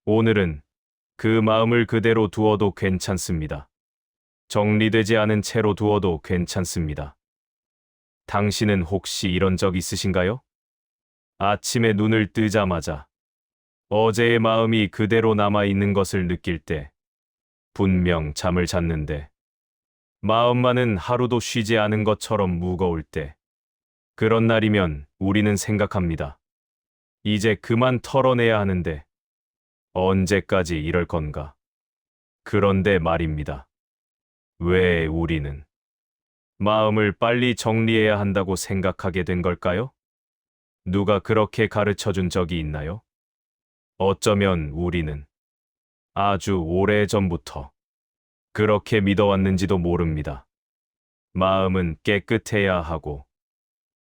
오늘은 그 마음을 그대로 두어도 괜찮습니다. 정리되지 않은 채로 두어도 괜찮습니다. 당신은 혹시 이런 적 있으신가요? 아침에 눈을 뜨자마자 어제의 마음이 그대로 남아 있는 것을 느낄 때, 분명 잠을 잤는데 마음만은 하루도 쉬지 않은 것처럼 무거울 때, 그런 날이면 우리는 생각합니다. 이제 그만 털어내야 하는데 언제까지 이럴 건가? 그런데 말입니다. 왜 우리는 마음을 빨리 정리해야 한다고 생각하게 된 걸까요? 누가 그렇게 가르쳐 준 적이 있나요? 어쩌면 우리는 아주 오래전부터 그렇게 믿어왔는지도 모릅니다. 마음은 깨끗해야 하고,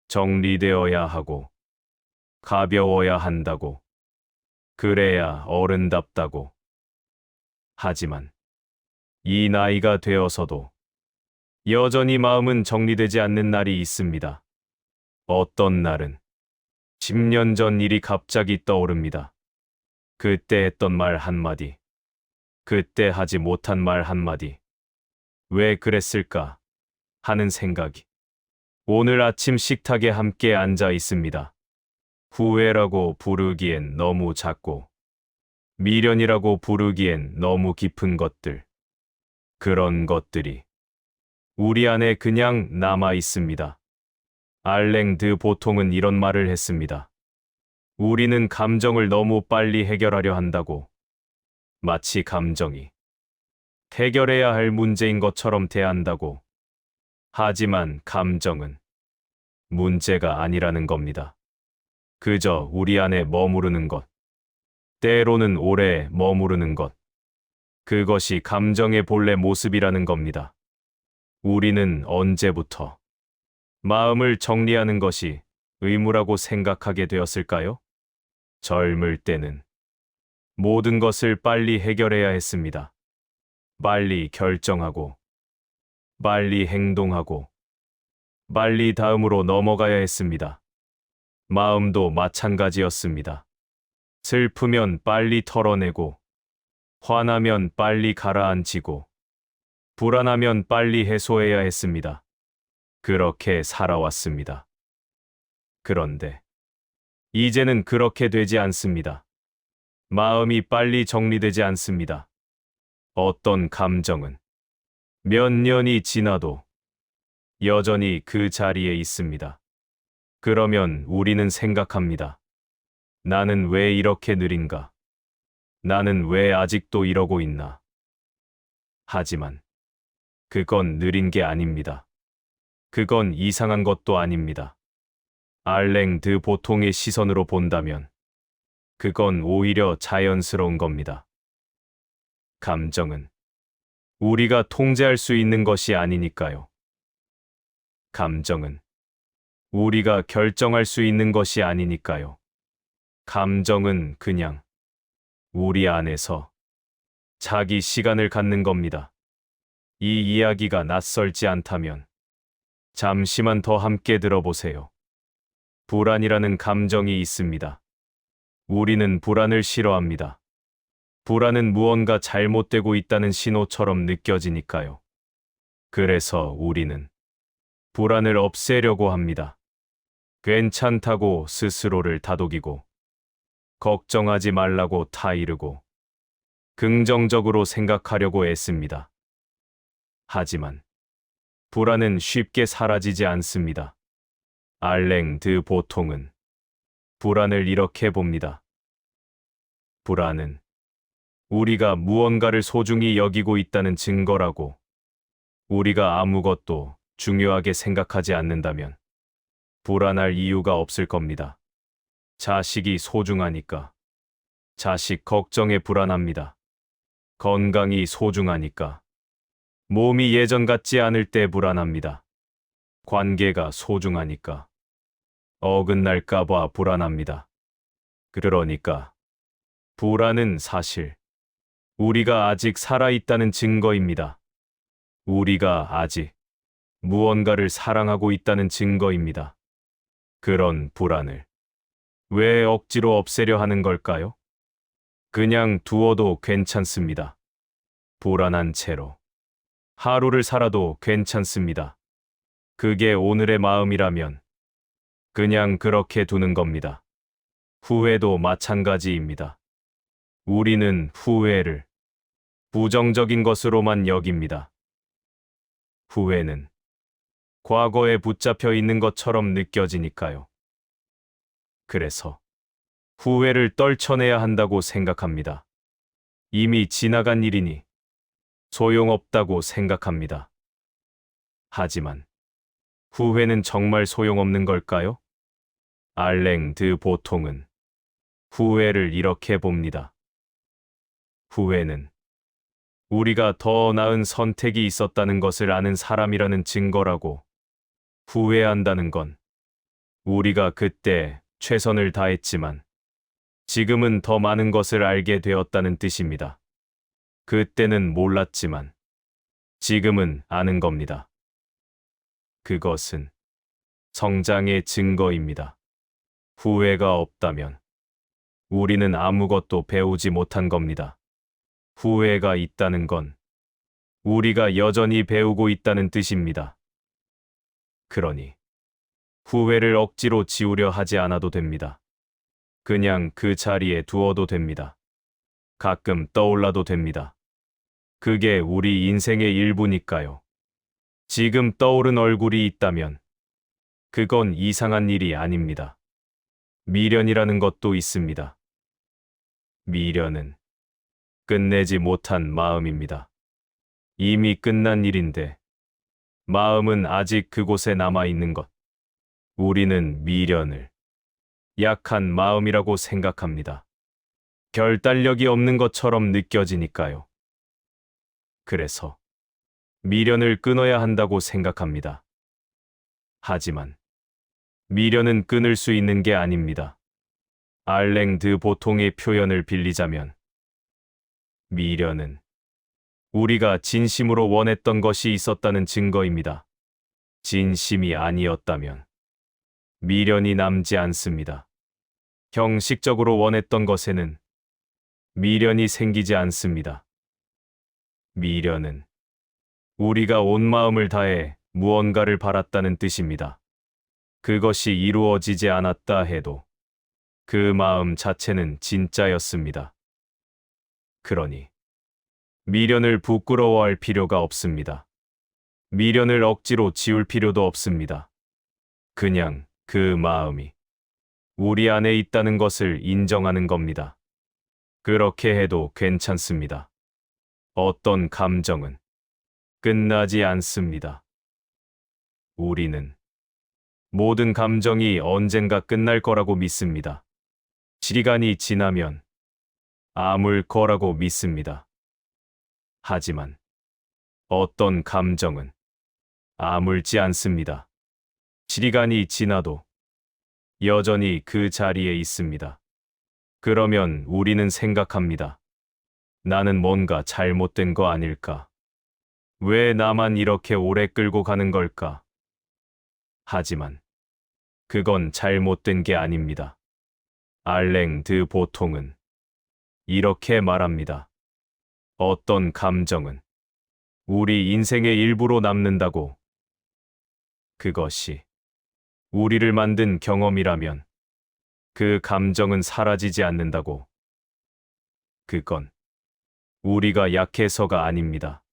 정리되어야 하고, 가벼워야 한다고, 그래야 어른답다고. 하지만 이 나이가 되어서도 여전히 마음은 정리되지 않는 날이 있습니다. 어떤 날은 10년 전 일이 갑자기 떠오릅니다. 그때 했던 말 한마디, 그때 하지 못한 말 한마디, 왜 그랬을까 하는 생각이 오늘 아침 식탁에 함께 앉아 있습니다. 후회라고 부르기엔 너무 작고, 미련이라고 부르기엔 너무 깊은 것들, 그런 것들이 우리 안에 그냥 남아 있습니다. 알랭 드 보통은 이런 말을 했습니다. 우리는 감정을 너무 빨리 해결하려 한다고. 마치 감정이 해결해야 할 문제인 것처럼 대한다고. 하지만 감정은 문제가 아니라는 겁니다. 그저 우리 안에 머무르는 것, 때로는 오래 머무르는 것, 그것이 감정의 본래 모습이라는 겁니다. 우리는 언제부터 마음을 정리하는 것이 의무라고 생각하게 되었을까요? 젊을 때는 모든 것을 빨리 해결해야 했습니다. 빨리 결정하고, 빨리 행동하고, 빨리 다음으로 넘어가야 했습니다. 마음도 마찬가지였습니다. 슬프면 빨리 털어내고, 화나면 빨리 가라앉히고, 불안하면 빨리 해소해야 했습니다. 그렇게 살아왔습니다. 그런데 이제는 그렇게 되지 않습니다. 마음이 빨리 정리되지 않습니다. 어떤 감정은 몇 년이 지나도 여전히 그 자리에 있습니다. 그러면 우리는 생각합니다. 나는 왜 이렇게 느린가? 나는 왜 아직도 이러고 있나? 하지만 그건 느린 게 아닙니다. 그건 이상한 것도 아닙니다. 알랭 드 보통의 시선으로 본다면 그건 오히려 자연스러운 겁니다. 감정은 우리가 통제할 수 있는 것이 아니니까요. 감정은 우리가 결정할 수 있는 것이 아니니까요. 감정은 그냥 우리 안에서 자기 시간을 갖는 겁니다. 이 이야기가 낯설지 않다면 잠시만 더 함께 들어보세요. 불안이라는 감정이 있습니다. 우리는 불안을 싫어합니다. 불안은 무언가 잘못되고 있다는 신호처럼 느껴지니까요. 그래서 우리는 불안을 없애려고 합니다. 괜찮다고 스스로를 다독이고, 걱정하지 말라고 타이르고, 긍정적으로 생각하려고 애씁니다. 하지만 불안은 쉽게 사라지지 않습니다. 알랭 드 보통은 불안을 이렇게 봅니다. 불안은 우리가 무언가를 소중히 여기고 있다는 증거라고. 우리가 아무것도 중요하게 생각하지 않는다면 불안할 이유가 없을 겁니다. 자식이 소중하니까. 자식 걱정에 불안합니다. 건강이 소중하니까. 몸이 예전 같지 않을 때 불안합니다. 관계가 소중하니까. 어긋날까봐 불안합니다. 그러니까 불안은 사실 우리가 아직 살아있다는 증거입니다. 우리가 아직 무언가를 사랑하고 있다는 증거입니다. 그런 불안을 왜 억지로 없애려 하는 걸까요? 그냥 두어도 괜찮습니다. 불안한 채로. 하루를 살아도 괜찮습니다. 그게 오늘의 마음이라면 그냥 그렇게 두는 겁니다. 후회도 마찬가지입니다. 우리는 후회를 부정적인 것으로만 여깁니다. 후회는 과거에 붙잡혀 있는 것처럼 느껴지니까요. 그래서 후회를 떨쳐내야 한다고 생각합니다. 이미 지나간 일이니 소용없다고 생각합니다. 하지만 후회는 정말 소용없는 걸까요? 알랭 드 보통은 후회를 이렇게 봅니다. 후회는 우리가 더 나은 선택이 있었다는 것을 아는 사람이라는 증거라고, 후회한다는 건 우리가 그때 최선을 다했지만 지금은 더 많은 것을 알게 되었다는 뜻입니다. 그때는 몰랐지만 지금은 아는 겁니다. 그것은 성장의 증거입니다. 후회가 없다면 우리는 아무것도 배우지 못한 겁니다. 후회가 있다는 건 우리가 여전히 배우고 있다는 뜻입니다. 그러니 후회를 억지로 지우려 하지 않아도 됩니다. 그냥 그 자리에 두어도 됩니다. 가끔 떠올라도 됩니다. 그게 우리 인생의 일부니까요. 지금 떠오른 얼굴이 있다면 그건 이상한 일이 아닙니다. 미련이라는 것도 있습니다. 미련은 끝내지 못한 마음입니다. 이미 끝난 일인데 마음은 아직 그곳에 남아 있는 것. 우리는 미련을 약한 마음이라고 생각합니다. 결단력이 없는 것처럼 느껴지니까요. 그래서 미련을 끊어야 한다고 생각합니다. 하지만 미련은 끊을 수 있는 게 아닙니다. 알랭 드 보통의 표현을 빌리자면 미련은 우리가 진심으로 원했던 것이 있었다는 증거입니다. 진심이 아니었다면 미련이 남지 않습니다. 형식적으로 원했던 것에는 미련이 생기지 않습니다. 미련은 우리가 온 마음을 다해 무언가를 바랐다는 뜻입니다. 그것이 이루어지지 않았다 해도 그 마음 자체는 진짜였습니다. 그러니 미련을 부끄러워할 필요가 없습니다. 미련을 억지로 지울 필요도 없습니다. 그냥 그 마음이 우리 안에 있다는 것을 인정하는 겁니다. 그렇게 해도 괜찮습니다. 어떤 감정은 끝나지 않습니다. 우리는 모든 감정이 언젠가 끝날 거라고 믿습니다. 시간이 지나면 아물 거라고 믿습니다. 하지만 어떤 감정은 아물지 않습니다. 시간이 지나도 여전히 그 자리에 있습니다. 그러면 우리는 생각합니다. 나는 뭔가 잘못된 거 아닐까? 왜 나만 이렇게 오래 끌고 가는 걸까? 하지만 그건 잘못된 게 아닙니다. 알랭 드 보통은 이렇게 말합니다. 어떤 감정은 우리 인생의 일부로 남는다고. 그것이 우리를 만든 경험이라면 그 감정은 사라지지 않는다고. 그건 우리가 약해서가 아닙니다.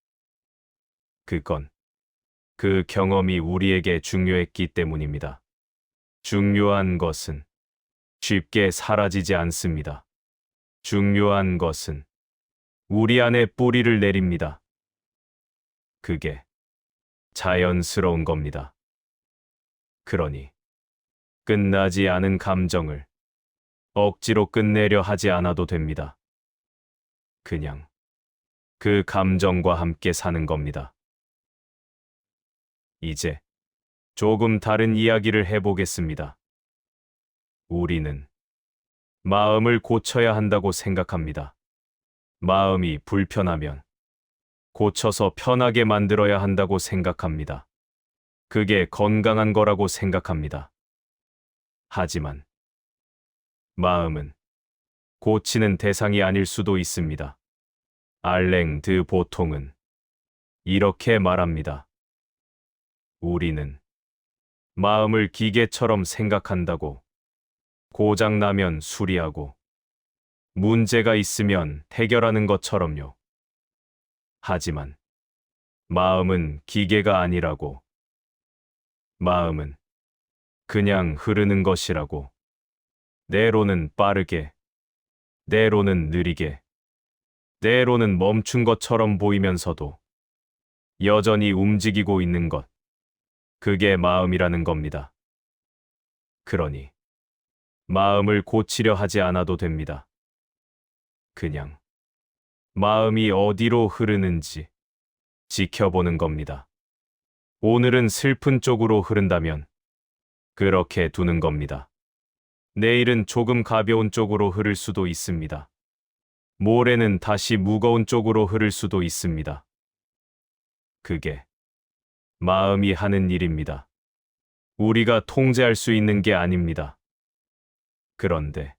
그건 그 경험이 우리에게 중요했기 때문입니다. 중요한 것은 쉽게 사라지지 않습니다. 중요한 것은 우리 안에 뿌리를 내립니다. 그게 자연스러운 겁니다. 그러니 끝나지 않은 감정을 억지로 끝내려 하지 않아도 됩니다. 그냥 그 감정과 함께 사는 겁니다. 이제 조금 다른 이야기를 해보겠습니다. 우리는 마음을 고쳐야 한다고 생각합니다. 마음이 불편하면 고쳐서 편하게 만들어야 한다고 생각합니다. 그게 건강한 거라고 생각합니다. 하지만 마음은 고치는 대상이 아닐 수도 있습니다. 알랭 드 보통은 이렇게 말합니다. 우리는 마음을 기계처럼 생각한다고. 고장나면 수리하고, 문제가 있으면 해결하는 것처럼요. 하지만 마음은 기계가 아니라고. 마음은 그냥 흐르는 것이라고. 때로는 빠르게, 때로는 느리게, 때로는 멈춘 것처럼 보이면서도 여전히 움직이고 있는 것. 그게 마음이라는 겁니다. 그러니 마음을 고치려 하지 않아도 됩니다. 그냥 마음이 어디로 흐르는지 지켜보는 겁니다. 오늘은 슬픈 쪽으로 흐른다면 그렇게 두는 겁니다. 내일은 조금 가벼운 쪽으로 흐를 수도 있습니다. 모레는 다시 무거운 쪽으로 흐를 수도 있습니다. 그게 마음이 하는 일입니다. 우리가 통제할 수 있는 게 아닙니다. 그런데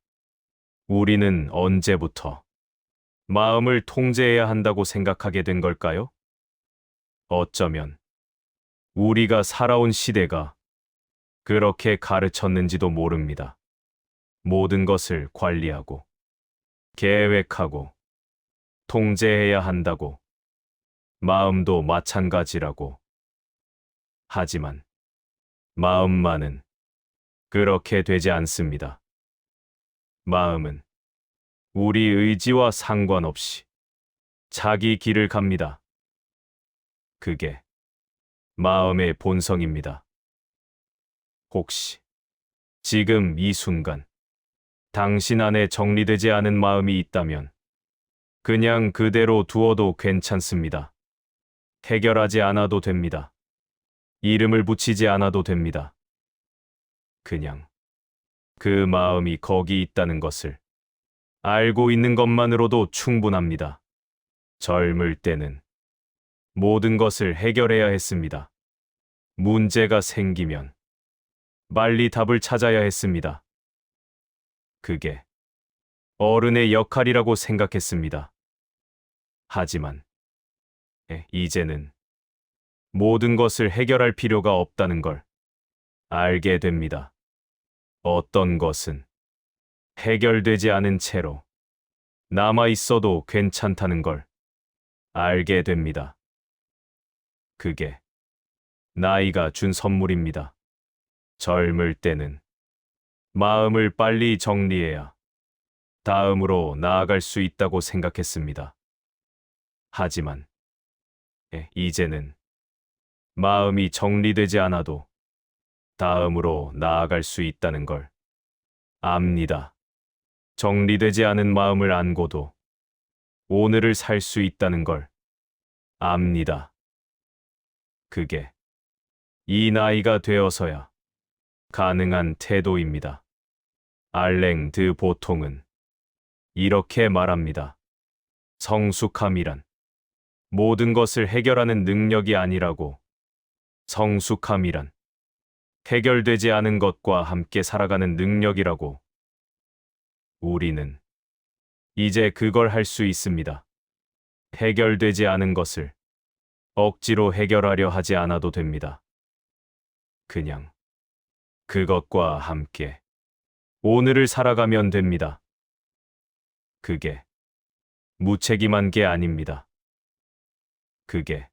우리는 언제부터 마음을 통제해야 한다고 생각하게 된 걸까요? 어쩌면 우리가 살아온 시대가 그렇게 가르쳤는지도 모릅니다. 모든 것을 관리하고, 계획하고, 통제해야 한다고. 마음도 마찬가지라고. 하지만 마음만은 그렇게 되지 않습니다. 마음은 우리 의지와 상관없이 자기 길을 갑니다. 그게 마음의 본성입니다. 혹시 지금 이 순간 당신 안에 정리되지 않은 마음이 있다면 그냥 그대로 두어도 괜찮습니다. 해결하지 않아도 됩니다. 이름을 붙이지 않아도 됩니다. 그냥 그 마음이 거기 있다는 것을 알고 있는 것만으로도 충분합니다. 젊을 때는 모든 것을 해결해야 했습니다. 문제가 생기면 빨리 답을 찾아야 했습니다. 그게 어른의 역할이라고 생각했습니다. 하지만 이제는 모든 것을 해결할 필요가 없다는 걸 알게 됩니다. 어떤 것은 해결되지 않은 채로 남아 있어도 괜찮다는 걸 알게 됩니다. 그게 나이가 준 선물입니다. 젊을 때는 마음을 빨리 정리해야 다음으로 나아갈 수 있다고 생각했습니다. 하지만 이제는 마음이 정리되지 않아도 다음으로 나아갈 수 있다는 걸 압니다. 정리되지 않은 마음을 안고도 오늘을 살 수 있다는 걸 압니다. 그게 이 나이가 되어서야 가능한 태도입니다. 알랭 드 보통은 이렇게 말합니다. 성숙함이란 모든 것을 해결하는 능력이 아니라고. 성숙함이란 해결되지 않은 것과 함께 살아가는 능력이라고. 우리는 이제 그걸 할 수 있습니다. 해결되지 않은 것을 억지로 해결하려 하지 않아도 됩니다. 그냥 그것과 함께 오늘을 살아가면 됩니다. 그게 무책임한 게 아닙니다. 그게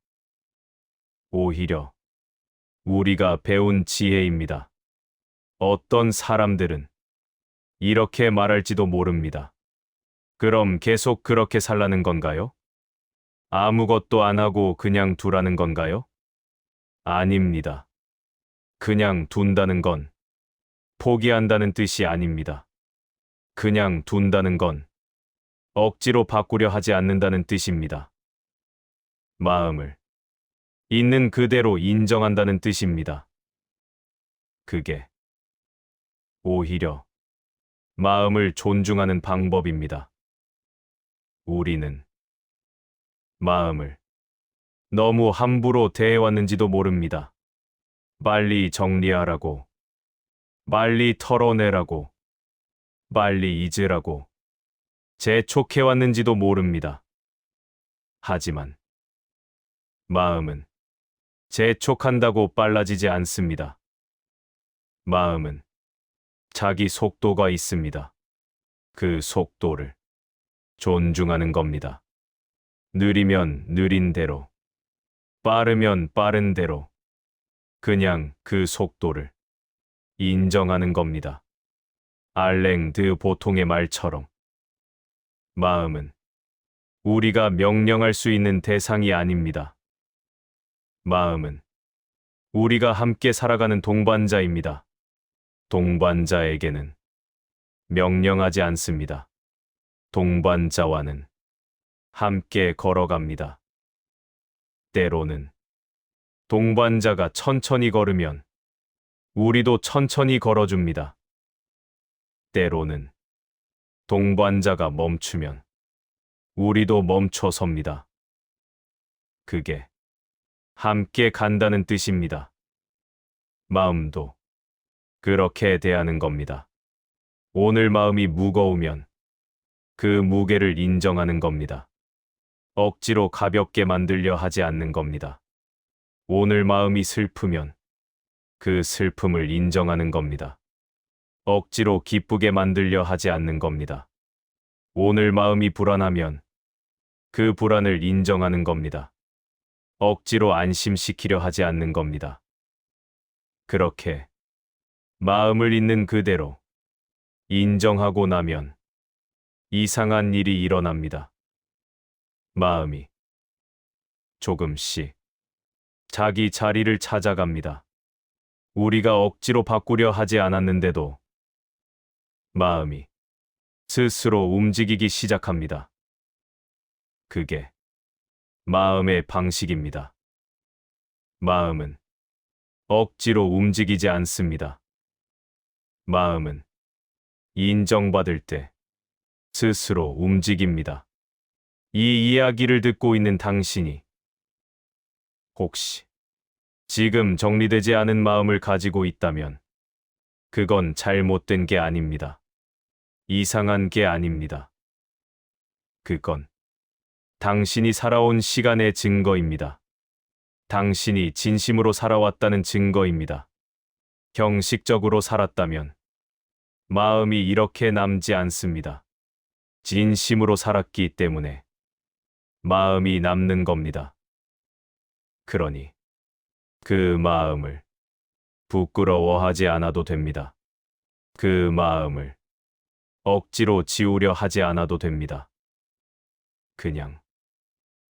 오히려 우리가 배운 지혜입니다. 어떤 사람들은 이렇게 말할지도 모릅니다. 그럼 계속 그렇게 살라는 건가요? 아무것도 안 하고 그냥 두라는 건가요? 아닙니다. 그냥 둔다는 건 포기한다는 뜻이 아닙니다. 그냥 둔다는 건 억지로 바꾸려 하지 않는다는 뜻입니다. 마음을 있는 그대로 인정한다는 뜻입니다. 그게 오히려 마음을 존중하는 방법입니다. 우리는 마음을 너무 함부로 대해왔는지도 모릅니다. 빨리 정리하라고, 빨리 털어내라고, 빨리 잊으라고, 재촉해왔는지도 모릅니다. 하지만 마음은 재촉한다고 빨라지지 않습니다. 마음은 자기 속도가 있습니다. 그 속도를 존중하는 겁니다. 느리면 느린 대로, 빠르면 빠른 대로, 그냥 그 속도를 인정하는 겁니다. 알랭 드 보통의 말처럼 마음은 우리가 명령할 수 있는 대상이 아닙니다. 마음은 우리가 함께 살아가는 동반자입니다. 동반자에게는 명령하지 않습니다. 동반자와는 함께 걸어갑니다. 때로는 동반자가 천천히 걸으면 우리도 천천히 걸어줍니다. 때로는 동반자가 멈추면 우리도 멈춰 섭니다. 그게 함께 간다는 뜻입니다. 마음도 그렇게 대하는 겁니다. 오늘 마음이 무거우면 그 무게를 인정하는 겁니다. 억지로 가볍게 만들려 하지 않는 겁니다. 오늘 마음이 슬프면 그 슬픔을 인정하는 겁니다. 억지로 기쁘게 만들려 하지 않는 겁니다. 오늘 마음이 불안하면 그 불안을 인정하는 겁니다. 억지로 안심시키려 하지 않는 겁니다. 그렇게 마음을 있는 그대로 인정하고 나면 이상한 일이 일어납니다. 마음이 조금씩 자기 자리를 찾아갑니다. 우리가 억지로 바꾸려 하지 않았는데도 마음이 스스로 움직이기 시작합니다. 그게 마음의 방식입니다. 마음은 억지로 움직이지 않습니다. 마음은 인정받을 때 스스로 움직입니다. 이 이야기를 듣고 있는 당신이 혹시 지금 정리되지 않은 마음을 가지고 있다면 그건 잘못된 게 아닙니다. 이상한 게 아닙니다. 그건 당신이 살아온 시간의 증거입니다. 당신이 진심으로 살아왔다는 증거입니다. 형식적으로 살았다면 마음이 이렇게 남지 않습니다. 진심으로 살았기 때문에 마음이 남는 겁니다. 그러니 그 마음을 부끄러워하지 않아도 됩니다. 그 마음을 억지로 지우려 하지 않아도 됩니다. 그냥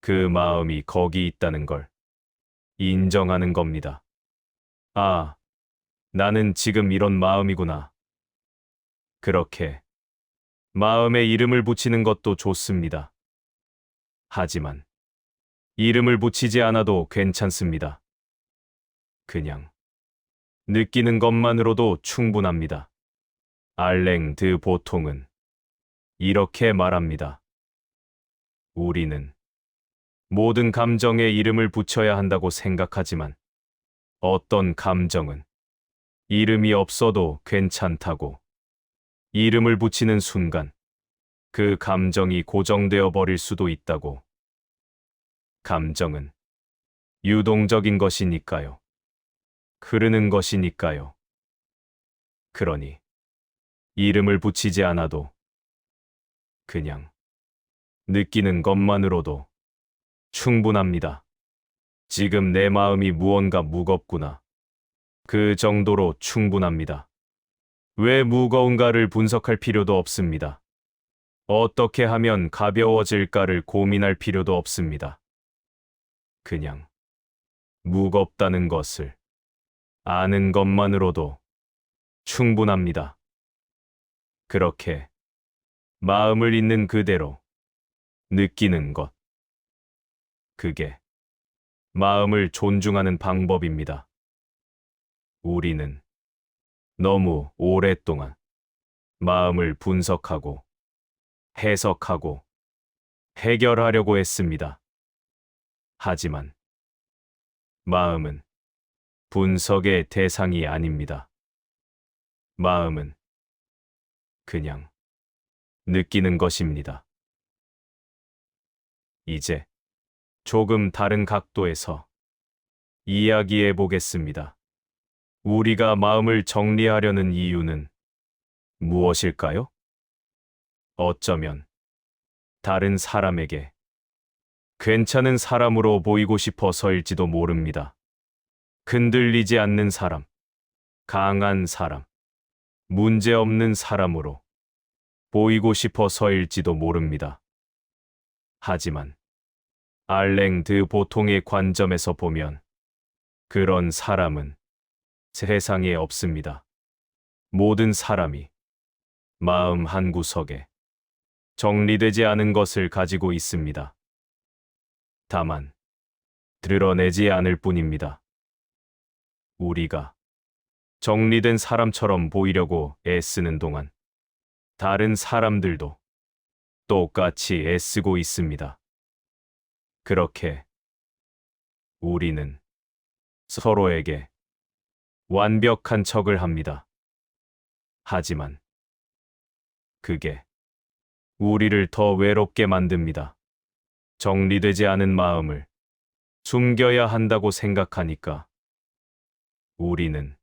그 마음이 거기 있다는 걸 인정하는 겁니다. 아, 나는 지금 이런 마음이구나. 그렇게 마음에 이름을 붙이는 것도 좋습니다. 하지만 이름을 붙이지 않아도 괜찮습니다. 그냥 느끼는 것만으로도 충분합니다. 알랭 드 보통은 이렇게 말합니다. 우리는 모든 감정에 이름을 붙여야 한다고 생각하지만 어떤 감정은 이름이 없어도 괜찮다고. 이름을 붙이는 순간 그 감정이 고정되어 버릴 수도 있다고. 감정은 유동적인 것이니까요. 흐르는 것이니까요. 그러니 이름을 붙이지 않아도 그냥 느끼는 것만으로도 충분합니다. 지금 내 마음이 무언가 무겁구나. 그 정도로 충분합니다. 왜 무거운가를 분석할 필요도 없습니다. 어떻게 하면 가벼워질까를 고민할 필요도 없습니다. 그냥 무겁다는 것을 아는 것만으로도 충분합니다. 그렇게 마음을 있는 그대로 느끼는 것. 그게 마음을 존중하는 방법입니다. 우리는 너무 오랫동안 마음을 분석하고 해석하고 해결하려고 했습니다. 하지만 마음은 분석의 대상이 아닙니다. 마음은 그냥 느끼는 것입니다. 이제 조금 다른 각도에서 이야기해 보겠습니다. 우리가 마음을 정리하려는 이유는 무엇일까요? 어쩌면 다른 사람에게 괜찮은 사람으로 보이고 싶어서일지도 모릅니다. 흔들리지 않는 사람, 강한 사람, 문제없는 사람으로 보이고 싶어서일지도 모릅니다. 하지만 알랭 드 보통의 관점에서 보면 그런 사람은 세상에 없습니다. 모든 사람이 마음 한구석에 정리되지 않은 것을 가지고 있습니다. 다만 드러내지 않을 뿐입니다. 우리가 정리된 사람처럼 보이려고 애쓰는 동안 다른 사람들도 똑같이 애쓰고 있습니다. 그렇게 우리는 서로에게 완벽한 척을 합니다. 하지만 그게 우리를 더 외롭게 만듭니다. 정리되지 않은 마음을 숨겨야 한다고 생각하니까 우리는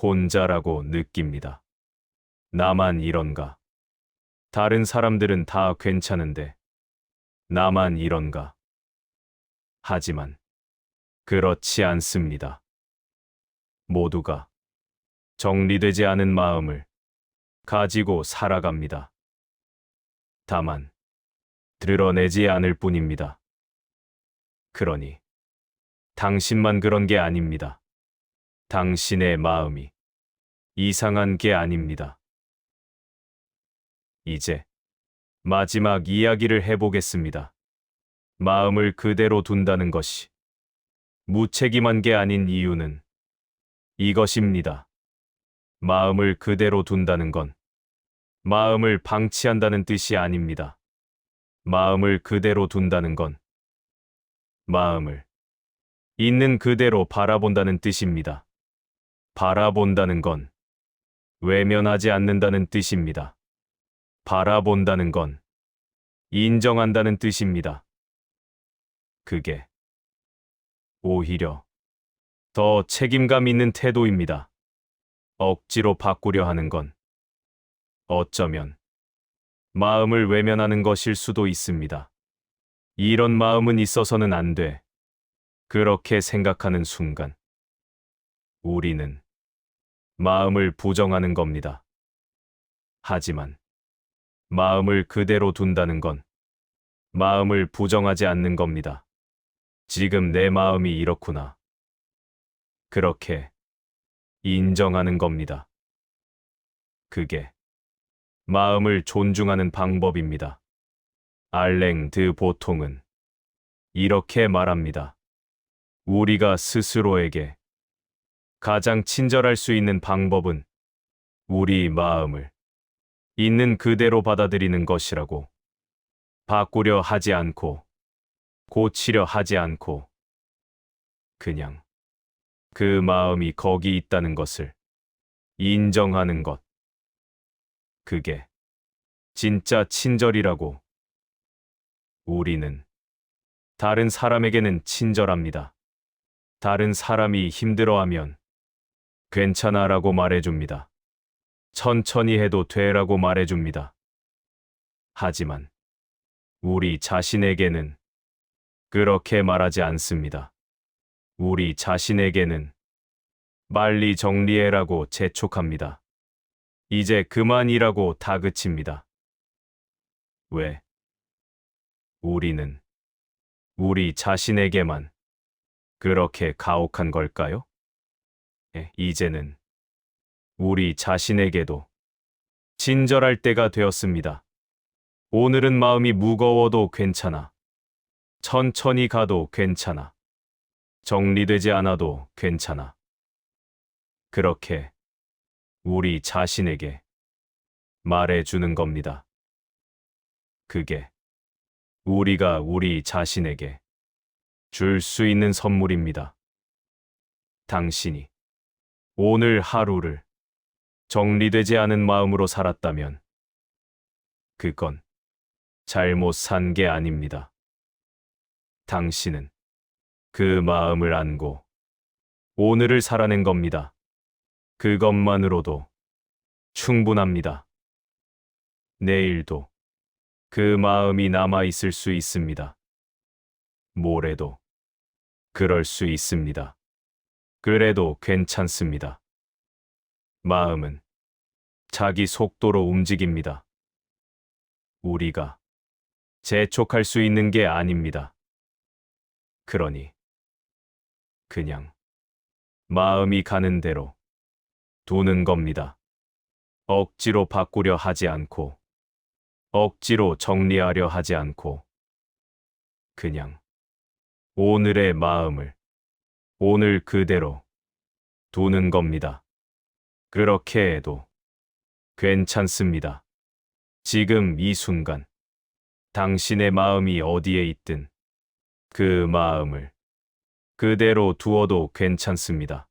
혼자라고 느낍니다. 나만 이런가? 다른 사람들은 다 괜찮은데 나만 이런가? 하지만 그렇지 않습니다. 모두가 정리되지 않은 마음을 가지고 살아갑니다. 다만 드러내지 않을 뿐입니다. 그러니 당신만 그런 게 아닙니다. 당신의 마음이 이상한 게 아닙니다. 이제 마지막 이야기를 해보겠습니다. 마음을 그대로 둔다는 것이 무책임한 게 아닌 이유는 이것입니다. 마음을 그대로 둔다는 건 마음을 방치한다는 뜻이 아닙니다. 마음을 그대로 둔다는 건 마음을 있는 그대로 바라본다는 뜻입니다. 바라본다는 건 외면하지 않는다는 뜻입니다. 바라본다는 건 인정한다는 뜻입니다. 그게 오히려 더 책임감 있는 태도입니다. 억지로 바꾸려 하는 건 어쩌면 마음을 외면하는 것일 수도 있습니다. 이런 마음은 있어서는 안 돼. 그렇게 생각하는 순간 우리는 마음을 부정하는 겁니다. 하지만 마음을 그대로 둔다는 건 마음을 부정하지 않는 겁니다. 지금 내 마음이 이렇구나. 그렇게 인정하는 겁니다. 그게 마음을 존중하는 방법입니다. 알랭 드 보통은 이렇게 말합니다. 우리가 스스로에게 가장 친절할 수 있는 방법은 우리 마음을 있는 그대로 받아들이는 것이라고. 바꾸려 하지 않고, 고치려 하지 않고, 그냥 그 마음이 거기 있다는 것을 인정하는 것. 그게 진짜 친절이라고. 우리는 다른 사람에게는 친절합니다. 다른 사람이 힘들어하면 괜찮아라고 말해줍니다. 천천히 해도 돼라고 말해줍니다. 하지만 우리 자신에게는 그렇게 말하지 않습니다. 우리 자신에게는 빨리 정리해라고 재촉합니다. 이제 그만이라고 다그칩니다. 왜? 우리는 우리 자신에게만 그렇게 가혹한 걸까요? 이제는 우리 자신에게도 친절할 때가 되었습니다. 오늘은 마음이 무거워도 괜찮아. 천천히 가도 괜찮아. 정리되지 않아도 괜찮아. 그렇게 우리 자신에게 말해주는 겁니다. 그게 우리가 우리 자신에게 줄 수 있는 선물입니다. 당신이 오늘 하루를 정리되지 않은 마음으로 살았다면 그건 잘못 산 게 아닙니다. 당신은 그 마음을 안고 오늘을 살아낸 겁니다. 그것만으로도 충분합니다. 내일도 그 마음이 남아 있을 수 있습니다. 모레도 그럴 수 있습니다. 그래도 괜찮습니다. 마음은 자기 속도로 움직입니다. 우리가 재촉할 수 있는 게 아닙니다. 그러니 그냥 마음이 가는 대로 두는 겁니다. 억지로 바꾸려 하지 않고, 억지로 정리하려 하지 않고, 그냥 오늘의 마음을 오늘 그대로 두는 겁니다. 그렇게 해도 괜찮습니다. 지금 이 순간, 당신의 마음이 어디에 있든 그 마음을 그대로 두어도 괜찮습니다.